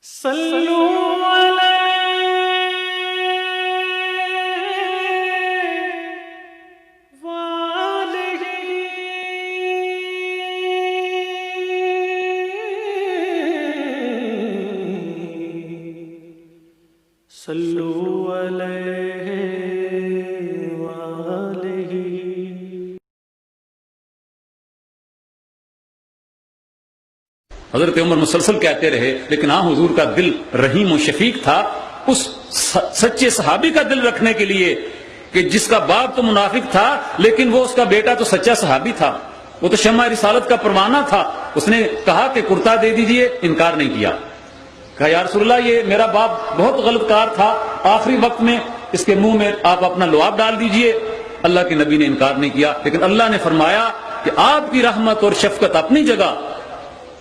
صلوا علیہ وآلہ صلوا علیہ وآلہ۔ حضرت عمر مسلسل کہتے رہے لیکن ہاں حضور کا دل رحیم و شفیق تھا اس سچے صحابی کا دل رکھنے کے لیے کہ جس کا باپ تو منافق تھا لیکن وہ اس کا بیٹا تو سچا صحابی تھا، وہ تو شمع رسالت کا پروانہ تھا۔ اس نے کہا کہ کرتا دے دیجئے، انکار نہیں کیا۔ کہا یا رسول اللہ یہ میرا باپ بہت غلط کار تھا، آخری وقت میں اس کے منہ میں آپ اپنا لعاب ڈال دیجئے۔ اللہ کے نبی نے انکار نہیں کیا، لیکن اللہ نے فرمایا کہ آپ کی رحمت اور شفقت اپنی جگہ،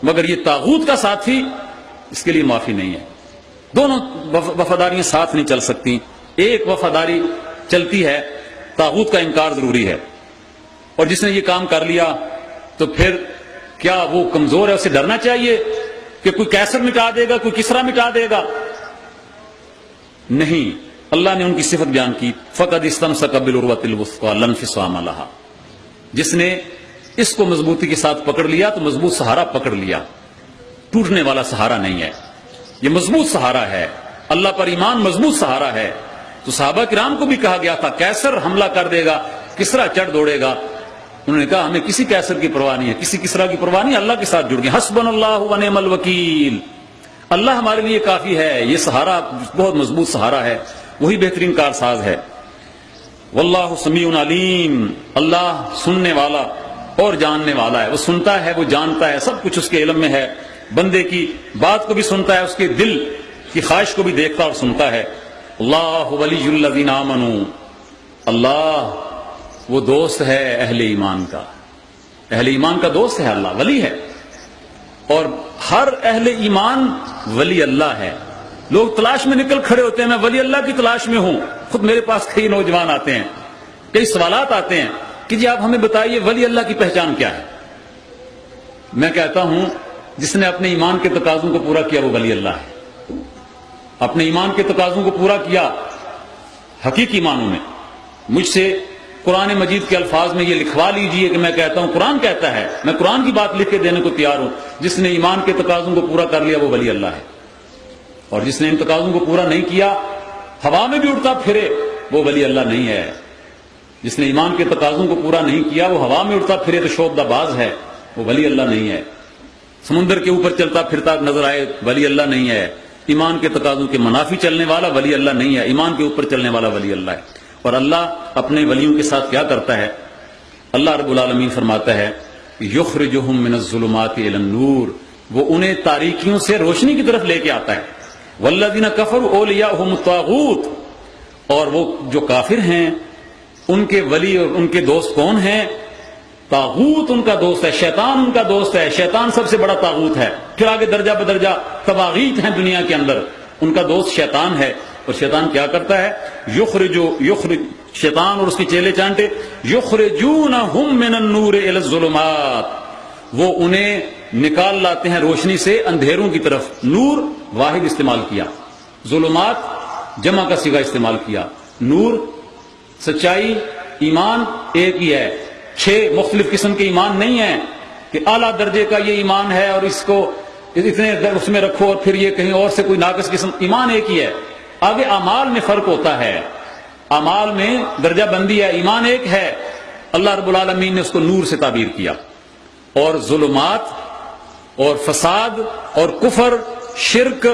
مگر یہ طاغوت کا ساتھی اس کے لیے معافی نہیں ہے۔ دونوں وفاداریاں ساتھ نہیں چل سکتی، ایک وفاداری چلتی ہے، طاغوت کا انکار ضروری ہے۔ اور جس نے یہ کام کر لیا تو پھر کیا وہ کمزور ہے؟ اسے ڈرنا چاہیے کہ کوئی کیسر مٹا دے گا، کوئی کسرا مٹا دے گا؟ نہیں، اللہ نے ان کی صفت بیان کی، فقد استمسک بالعروۃ الوثقی لا انفصام لها۔ جس نے اس کو مضبوطی کے ساتھ پکڑ لیا تو مضبوط سہارا پکڑ لیا، ٹوٹنے والا سہارا نہیں ہے، یہ مضبوط سہارا ہے، اللہ پر ایمان مضبوط سہارا ہے۔ تو صحابہ کرام کو بھی کہا گیا تھا کیسر حملہ کر دے گا، کسرا چڑھ دوڑے گا، انہوں نے کہا ہمیں کسی کیسر کی پرواہ نہیں ہے، کسی کسرا کی پرواہ نہیں، اللہ کے ساتھ جڑ گئے۔ حسبنا اللہ ونعم الوکیل، اللہ ہمارے لیے کافی ہے، یہ سہارا بہت مضبوط سہارا ہے، وہی بہترین کارساز ہے۔ واللہ سمیع علیم، اللہ سننے والا اور جاننے والا ہے، وہ سنتا ہے، وہ جانتا ہے، سب کچھ اس کے علم میں ہے، بندے کی بات کو بھی سنتا ہے، اس کے دل کی خواہش کو بھی دیکھتا اور سنتا ہے۔ اللہ ولی الذین آمنوا، اللہ وہ دوست ہے اہل ایمان کا، اہل ایمان کا دوست ہے اللہ، ولی ہے، اور ہر اہل ایمان ولی اللہ ہے۔ لوگ تلاش میں نکل کھڑے ہوتے ہیں میں ولی اللہ کی تلاش میں ہوں، خود میرے پاس کئی نوجوان آتے ہیں، کئی سوالات آتے ہیں کہ جی آپ ہمیں بتائیے ولی اللہ کی پہچان کیا ہے؟ میں کہتا ہوں جس نے اپنے ایمان کے تقاضوں کو پورا کیا وہ ولی اللہ ہے، اپنے ایمان کے تقاضوں کو پورا کیا حقیقی معنوں میں۔ مجھ سے قرآن مجید کے الفاظ میں یہ لکھوا لیجئے کہ میں کہتا ہوں قرآن کہتا ہے، میں قرآن کی بات لکھ کے دینے کو تیار ہوں، جس نے ایمان کے تقاضوں کو پورا کر لیا وہ ولی اللہ ہے، اور جس نے ان تقاضوں کو پورا نہیں کیا، ہوا میں بھی اڑتا پھرے، وہ ولی اللہ نہیں ہے۔ جس نے ایمان کے تقاضوں کو پورا نہیں کیا وہ ہوا میں اڑتا پھرے تو شوبدہ باز ہے، وہ ولی اللہ نہیں ہے۔ سمندر کے اوپر چلتا پھرتا نظر آئے ولی اللہ نہیں ہے۔ ایمان کے تقاضوں کے منافی چلنے والا ولی اللہ نہیں ہے، ایمان کے اوپر چلنے والا ولی اللہ ہے۔ اور اللہ اپنے ولیوں کے ساتھ کیا کرتا ہے؟ اللہ رب العالمین فرماتا ہے یخرجہم من الظلمات الی النور، وہ انہیں تاریکیوں سے روشنی کی طرف لے کے آتا ہے۔ والذین کفروا اولیاءہم الطاغوت، اور وہ جو کافر ہیں ان کے ولی اور ان کے دوست کون ہیں؟ طاغوت ان کا دوست ہے، شیطان ان کا دوست ہے، شیطان سب سے بڑا طاغوت ہے۔ پھر آگے درجہ بدرجہ طواغیت ہیں دنیا کے اندر، ان کا دوست شیطان ہے۔ اور شیطان کیا کرتا ہے؟ یخرج شیطان اور اس کے چیلے چانٹے یخرجونہم من النور الی الظلمات، وہ انہیں نکال لاتے ہیں روشنی سے اندھیروں کی طرف۔ نور واحد استعمال کیا، ظلمات جمع کا صیغہ استعمال کیا۔ نور سچائی ایمان ایک ہی ہے، 6 مختلف قسم کے ایمان نہیں ہیں کہ اعلیٰ درجے کا یہ ایمان ہے اور اس کو اتنے اس میں رکھو اور پھر یہ کہیں اور سے کوئی ناقص قسم، ایمان ایک ہی ہے۔ آگے اعمال میں فرق ہوتا ہے، اعمال میں درجہ بندی ہے، ایمان ایک ہے۔ اللہ رب العالمین نے اس کو نور سے تعبیر کیا، اور ظلمات اور فساد اور کفر، شرک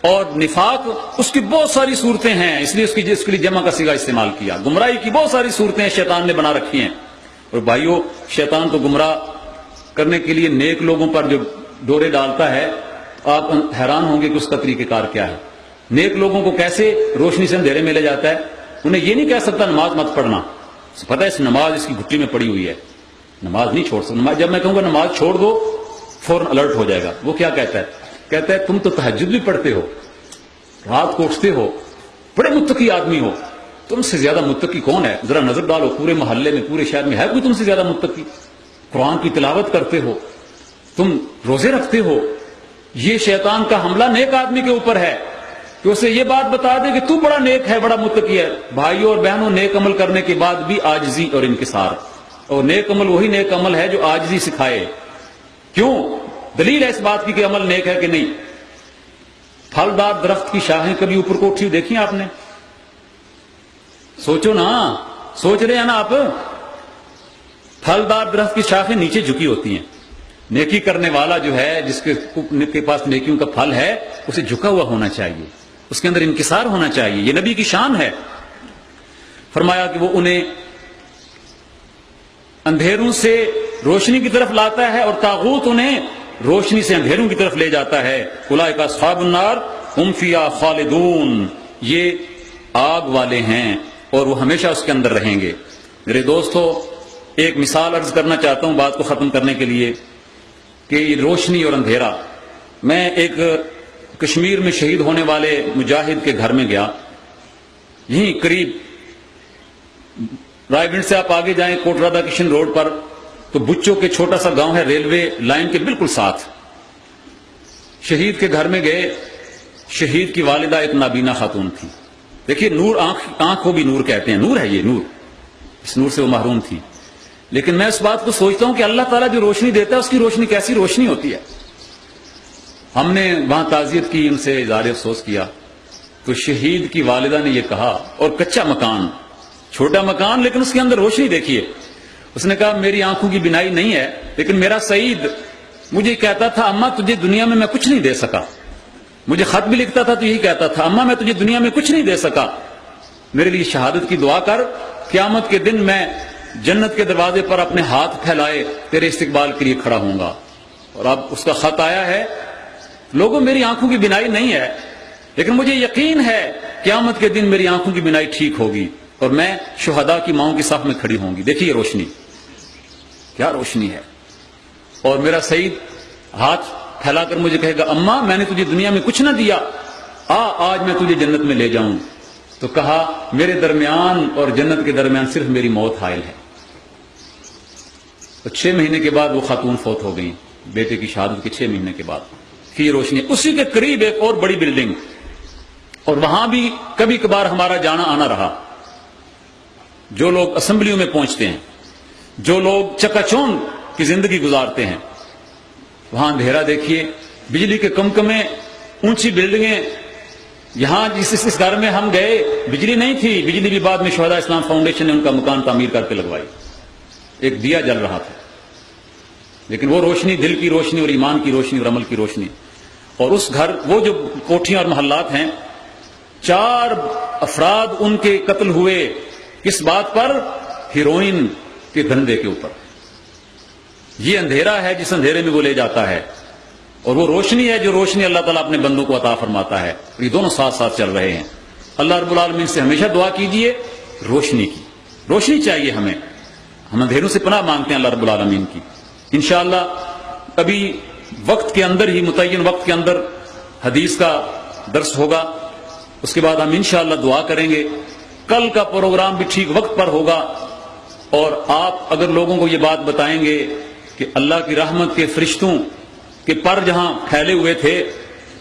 اور نفاق، اس کی بہت ساری صورتیں ہیں، اس لیے اس کے لیے جمع کا صیغہ استعمال کیا۔ گمراہی کی بہت ساری صورتیں شیطان نے بنا رکھی ہیں۔ اور بھائیو شیطان تو گمراہ کرنے کے لیے نیک لوگوں پر جو ڈورے ڈالتا ہے، آپ حیران ہوں گے کہ اس کا طریقہ کار کیا ہے۔ نیک لوگوں کو کیسے روشنی سے اندھیرے میں لے جاتا ہے؟ انہیں یہ نہیں کہہ سکتا نماز مت پڑھنا، پتہ ہے اس نماز اس کی گھٹی میں پڑی ہوئی ہے، نماز نہیں چھوڑ سکتا۔ جب میں کہوں گا نماز چھوڑ دو فوراً الرٹ ہو جائے گا۔ وہ کیا کہتا ہے؟ کہتا ہے تم تو تہجد بھی پڑھتے ہو، رات کو اٹھتے ہو، بڑے متقی آدمی ہو، تم سے زیادہ متقی کون ہے؟ ذرا نظر ڈالو پورے محلے میں، پورے شہر میں ہے کوئی تم سے زیادہ متقی؟ قرآن کی تلاوت کرتے ہو، تم روزے رکھتے ہو، یہ شیطان کا حملہ نیک آدمی کے اوپر ہے کہ اسے یہ بات بتا دے کہ تو بڑا نیک ہے، بڑا متقی ہے۔ بھائیوں اور بہنوں، نیک عمل کرنے کے بعد بھی عاجزی اور انکسار، اور نیک عمل وہی نیک عمل ہے جو عاجزی سکھائے۔ کیوں؟ دلیل ہے اس بات کی کہ عمل نیک ہے کہ نہیں۔ پھلدار درخت کی شاخیں کبھی اوپر کو اٹھی دیکھی آپ نے؟ سوچو نا، سوچ رہے ہیں نا آپ؟ پھلدار درخت کی شاخیں نیچے جھکی ہوتی ہیں۔ نیکی کرنے والا جو ہے، جس کے پاس نیکیوں کا پھل ہے، اسے جھکا ہوا ہونا چاہیے، اس کے اندر انکسار ہونا چاہیے۔ یہ نبی کی شان ہے۔ فرمایا کہ وہ انہیں اندھیروں سے روشنی کی طرف لاتا ہے اور طاغوت انہیں روشنی سے اندھیروں کی طرف لے جاتا ہے۔ اولئک اصحاب النار ہم فیہا خالدون، یہ آگ والے ہیں اور وہ ہمیشہ اس کے اندر رہیں گے۔ میرے دوستو، ایک مثال عرض کرنا چاہتا ہوں بات کو ختم کرنے کے لیے کہ یہ روشنی اور اندھیرا۔ میں ایک کشمیر میں شہید ہونے والے مجاہد کے گھر میں گیا، یہیں قریب رائے گنج سے آپ آگے جائیں کوٹ رادا کشن روڈ پر تو بچوں کے چھوٹا سا گاؤں ہے، ریلوے لائن کے بالکل ساتھ۔ شہید کے گھر میں گئے، شہید کی والدہ ایک نابینا خاتون تھی۔ دیکھیے نور، آنکھ کو بھی نور کہتے ہیں، نور ہے یہ نور، اس نور سے وہ محروم تھی۔ لیکن میں اس بات کو سوچتا ہوں کہ اللہ تعالیٰ جو روشنی دیتا ہے اس کی روشنی کیسی روشنی ہوتی ہے۔ ہم نے وہاں تعزیت کی، ان سے اظہار افسوس کیا، تو شہید کی والدہ نے یہ کہا، اور کچا مکان، چھوٹا مکان لیکن اس کے اندر روشنی دیکھیے۔ اس نے کہا میری آنکھوں کی بینائی نہیں ہے لیکن میرا سعید مجھے کہتا تھا اماں تجھے دنیا میں کچھ نہیں دے سکا، مجھے خط بھی لکھتا تھا تو یہی کہتا تھا اماں میں تجھے دنیا میں کچھ نہیں دے سکا، میرے لیے شہادت کی دعا کر، قیامت کے دن میں جنت کے دروازے پر اپنے ہاتھ پھیلائے تیرے استقبال کے لیے کھڑا ہوں گا۔ اور اب اس کا خط آیا ہے، لوگوں میری آنکھوں کی بینائی نہیں ہے لیکن مجھے یقین ہے قیامت کے دن میری آنکھوں کی بینائی ٹھیک ہوگی اور میں شہداء کی ماؤں کی صف میں کھڑی ہوں گی۔ دیکھیے روشنی، کیا روشنی ہے۔ اور میرا سعید ہاتھ پھیلا کر مجھے کہے گا اماں میں نے تجھے دنیا میں کچھ نہ دیا، آج میں تجھے جنت میں لے جاؤں۔ تو کہا میرے درمیان اور جنت کے درمیان صرف میری موت حائل ہے۔ تو 6 مہینے کے بعد وہ خاتون فوت ہو گئی، بیٹے کی شہادت کے 6 مہینے کے بعد۔ پھر روشنی، اسی کے قریب ایک اور بڑی بلڈنگ، اور وہاں بھی کبھی کبھار ہمارا جانا آنا رہا۔ جو لوگ اسمبلیوں میں پہنچتے ہیں، جو لوگ چکا چوند کی زندگی گزارتے ہیں، وہاں اندھیرا دیکھیے، بجلی کے کمکمے، اونچی بلڈنگیں۔ یہاں جس گھر میں ہم گئے بجلی نہیں تھی، بجلی بھی بعد میں شہداء اسلام فاؤنڈیشن نے ان کا مکان تعمیر کر کے لگوائی، ایک دیا جل رہا تھا، لیکن وہ روشنی دل کی روشنی اور ایمان کی روشنی اور عمل کی روشنی۔ اور اس گھر، وہ جو کوٹھیاں اور محلات ہیں، 4 افراد ان کے قتل ہوئے، کس بات پر؟ ہیروئن کے دھندے کے اوپر۔ یہ اندھیرا ہے جس اندھیرے میں وہ لے جاتا ہے، اور وہ روشنی ہے جو روشنی اللہ تعالیٰ اپنے بندوں کو عطا فرماتا ہے۔ یہ دونوں ساتھ ساتھ چل رہے ہیں۔ اللہ رب العالمین سے ہمیشہ دعا کیجئے روشنی کی، روشنی چاہیے ہمیں، ہم اندھیروں سے پناہ مانگتے ہیں اللہ رب العالمین کی۔ انشاءاللہ ابھی وقت کے اندر ہی، متعین وقت کے اندر حدیث کا درس ہوگا، اس کے بعد ہم انشاءاللہ دعا کریں گے۔ کل کا پروگرام بھی ٹھیک وقت پر ہوگا، اور آپ اگر لوگوں کو یہ بات بتائیں گے کہ اللہ کی رحمت کے فرشتوں کے پر جہاں پھیلے ہوئے تھے،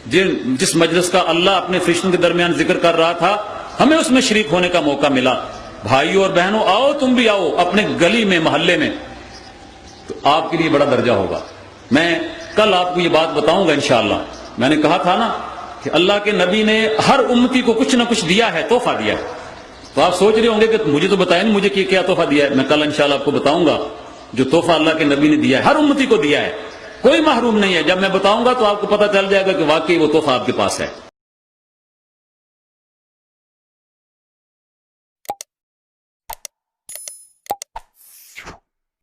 جس مجلس کا اللہ اپنے فرشتوں کے درمیان ذکر کر رہا تھا، ہمیں اس میں شریک ہونے کا موقع ملا۔ بھائیوں اور بہنوں آؤ، تم بھی آؤ اپنے گلی میں، محلے میں، تو آپ کے لیے بڑا درجہ ہوگا۔ میں کل آپ کو یہ بات بتاؤں گا انشاءاللہ۔ میں نے کہا تھا نا کہ اللہ کے نبی نے ہر امتی کو کچھ نہ کچھ دیا ہے، تحفہ دیا ہے۔ تو آپ سوچ رہے ہوں گے کہ مجھے تو بتایا نہیں مجھے کیا تحفہ دیا ہے۔ میں کل انشاءاللہ آپ کو بتاؤں گا جو تحفہ اللہ کے نبی نے دیا ہے، ہر امتی کو دیا ہے، کوئی محروم نہیں ہے۔ جب میں بتاؤں گا تو آپ کو پتہ چل جائے گا کہ واقعی وہ تحفہ آپ کے پاس ہے۔